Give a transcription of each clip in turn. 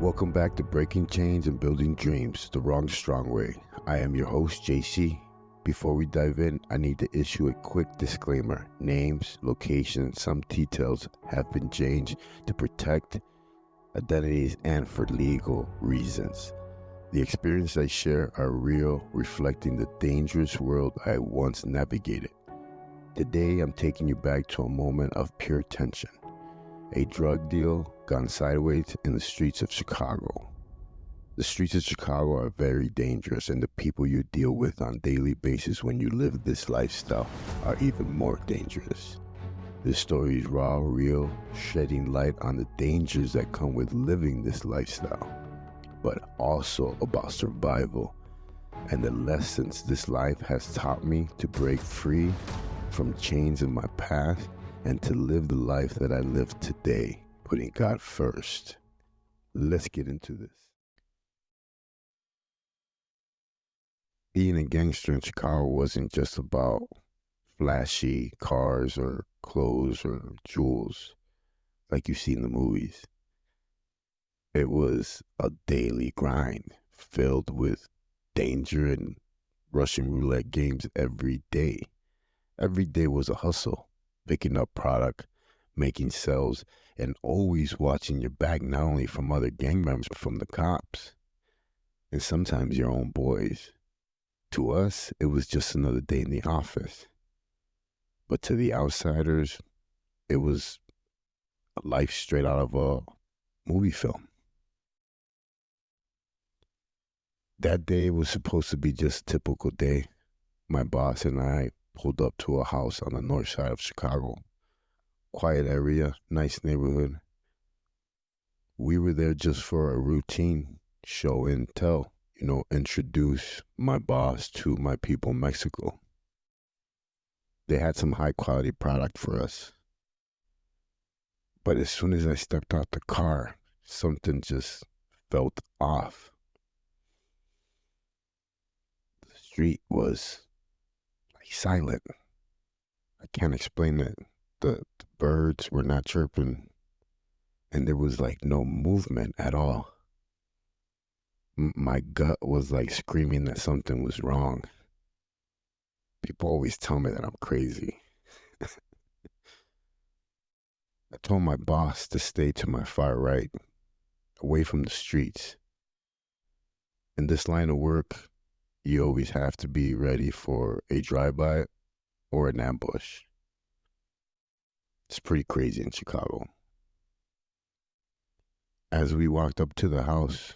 Welcome back to Breaking Chains and Building Dreams, the wrong strong way. I am your host, JC. Before we dive in, I need to issue a quick disclaimer. Names, locations, some details have been changed to protect identities and for legal reasons. The experiences I share are real, reflecting the dangerous world I once navigated. Today, I'm taking you back to a moment of pure tension. A drug deal gone sideways in the streets of Chicago. The streets of Chicago are very dangerous, and the people you deal with on a daily basis when you live this lifestyle are even more dangerous. This story is raw, real, shedding light on the dangers that come with living this lifestyle, but also about survival and the lessons this life has taught me to break free from chains in my past and to live the life that I live today, putting God first. Let's get into this. Being a gangster in Chicago wasn't just about flashy cars or clothes or jewels like you see in the movies. It was a daily grind filled with danger and Russian roulette games every day. Every day was a hustle. Picking up product, making sales, and always watching your back, not only from other gang members, but from the cops, and sometimes your own boys. To us, it was just another day in the office. But to the outsiders, it was a life straight out of a movie film. That day was supposed to be just a typical day. My boss and I pulled up to a house on the north side of Chicago. Quiet area, nice neighborhood. We were there just for a routine show and tell, introduce my boss to my people in Mexico. They had some high quality product for us. But as soon as I stepped out the car, something just felt off. The street was silent. I can't explain it. The birds were not chirping, and there was no movement at all. My gut was screaming that something was wrong. People always tell me that I'm crazy. I told my boss to stay to my far right, away from the streets. In this line of work, you always have to be ready for a drive-by or an ambush. It's pretty crazy in Chicago. As we walked up to the house,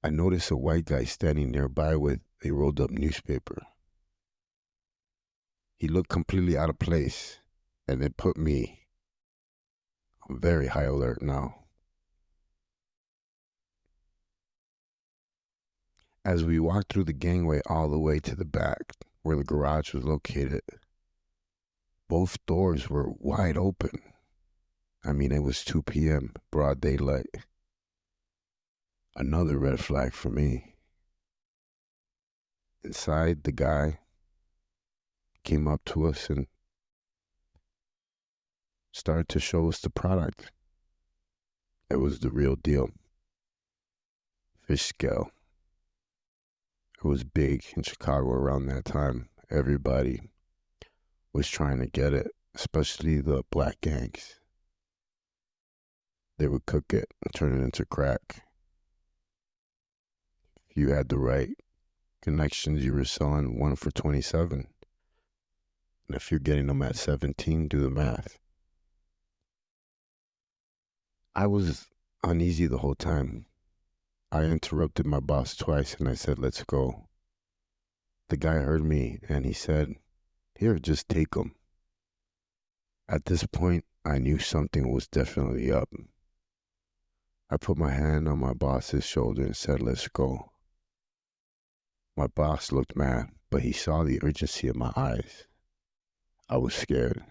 I noticed a white guy standing nearby with a rolled up newspaper. He looked completely out of place, and it put me on very high alert now. As we walked through the gangway all the way to the back, where the garage was located, both doors were wide open. It was 2 p.m., broad daylight. Another red flag for me. Inside, the guy came up to us and started to show us the product. It was the real deal. Fish scale. It was big in Chicago around that time. Everybody was trying to get it, especially the black gangs. They would cook it and turn it into crack. If you had the right connections, you were selling one for 27. And if you're getting them at 17, do the math. I was uneasy the whole time. I interrupted my boss twice and I said, "Let's go." The guy heard me and he said, "Here, just take them." At this point, I knew something was definitely up. I put my hand on my boss's shoulder and said, "Let's go." My boss looked mad, but he saw the urgency in my eyes. I was scared.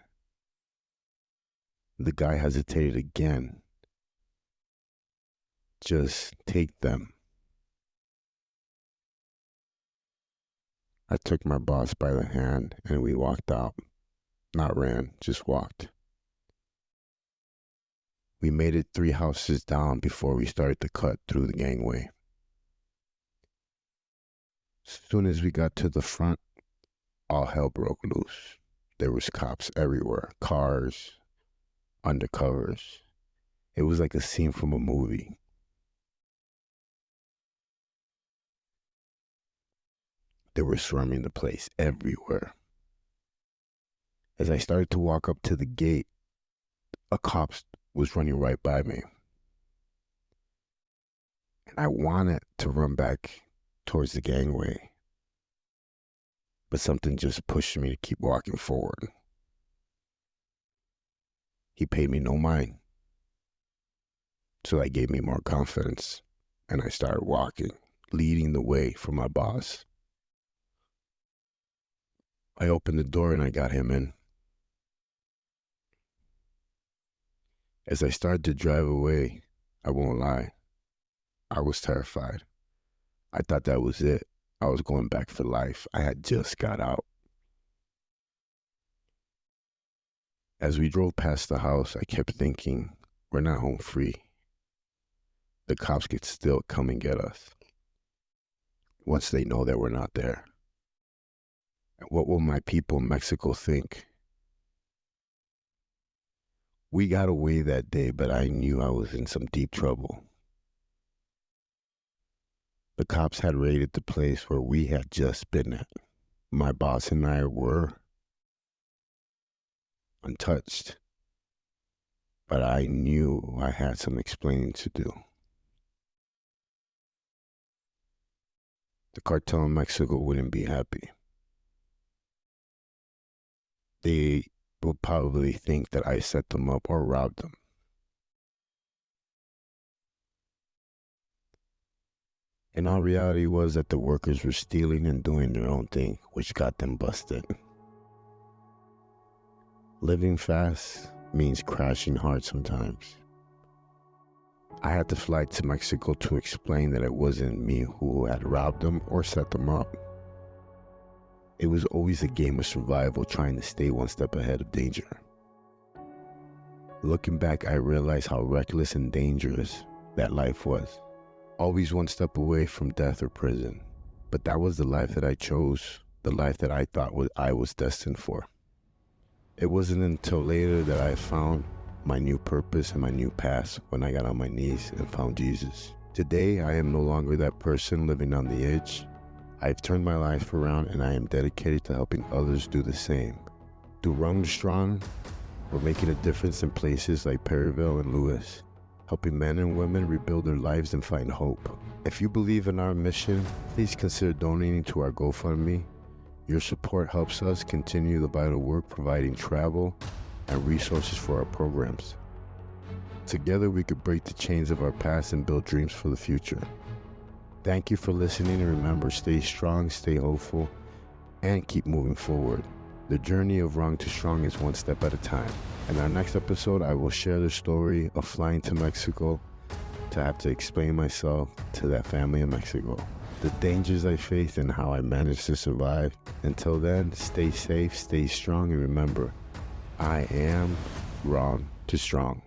The guy hesitated again. "Just take them." I took my boss by the hand and we walked out. Not ran, just walked. We made it 3 houses down before we started to cut through the gangway. As soon as we got to the front, all hell broke loose. There was cops everywhere, cars, undercovers. It was like a scene from a movie. They were swarming the place everywhere. As I started to walk up to the gate, a cop was running right by me. And I wanted to run back towards the gangway, but something just pushed me to keep walking forward. He paid me no mind, so that gave me more confidence, and I started walking, leading the way for my boss. I opened the door and I got him in. As I started to drive away, I won't lie, I was terrified. I thought that was it. I was going back for life. I had just got out. As we drove past the house, I kept thinking, we're not home free. The cops could still come and get us once they know that we're not there. And what will my people in Mexico think? We got away that day, but I knew I was in some deep trouble. The cops had raided the place where we had just been at. My boss and I were untouched, but I knew I had some explaining to do. The cartel in Mexico wouldn't be happy. They would probably think that I set them up or robbed them. And all reality was that the workers were stealing and doing their own thing, which got them busted. Living fast means crashing hard sometimes. I had to fly to Mexico to explain that it wasn't me who had robbed them or set them up. It was always a game of survival, trying to stay one step ahead of danger. Looking back, I realized how reckless and dangerous that life was. Always one step away from death or prison. But that was the life that I chose, the life that I thought I was destined for. It wasn't until later that I found my new purpose and my new path when I got on my knees and found Jesus. Today, I am no longer that person living on the edge. I've turned my life around and I am dedicated to helping others do the same. Through Wrong to Strong, we're making a difference in places like Perryville and Lewis, helping men and women rebuild their lives and find hope. If you believe in our mission, please consider donating to our GoFundMe. Your support helps us continue the vital work providing travel and resources for our programs. Together we could break the chains of our past and build dreams for the future. Thank you for listening, and remember, stay strong, stay hopeful, and keep moving forward. The journey of Wrong to Strong is one step at a time. In our next episode, I will share the story of flying to Mexico to have to explain myself to that family in Mexico, the dangers I faced and how I managed to survive. Until then, stay safe, stay strong, and remember, I am Wrong to Strong.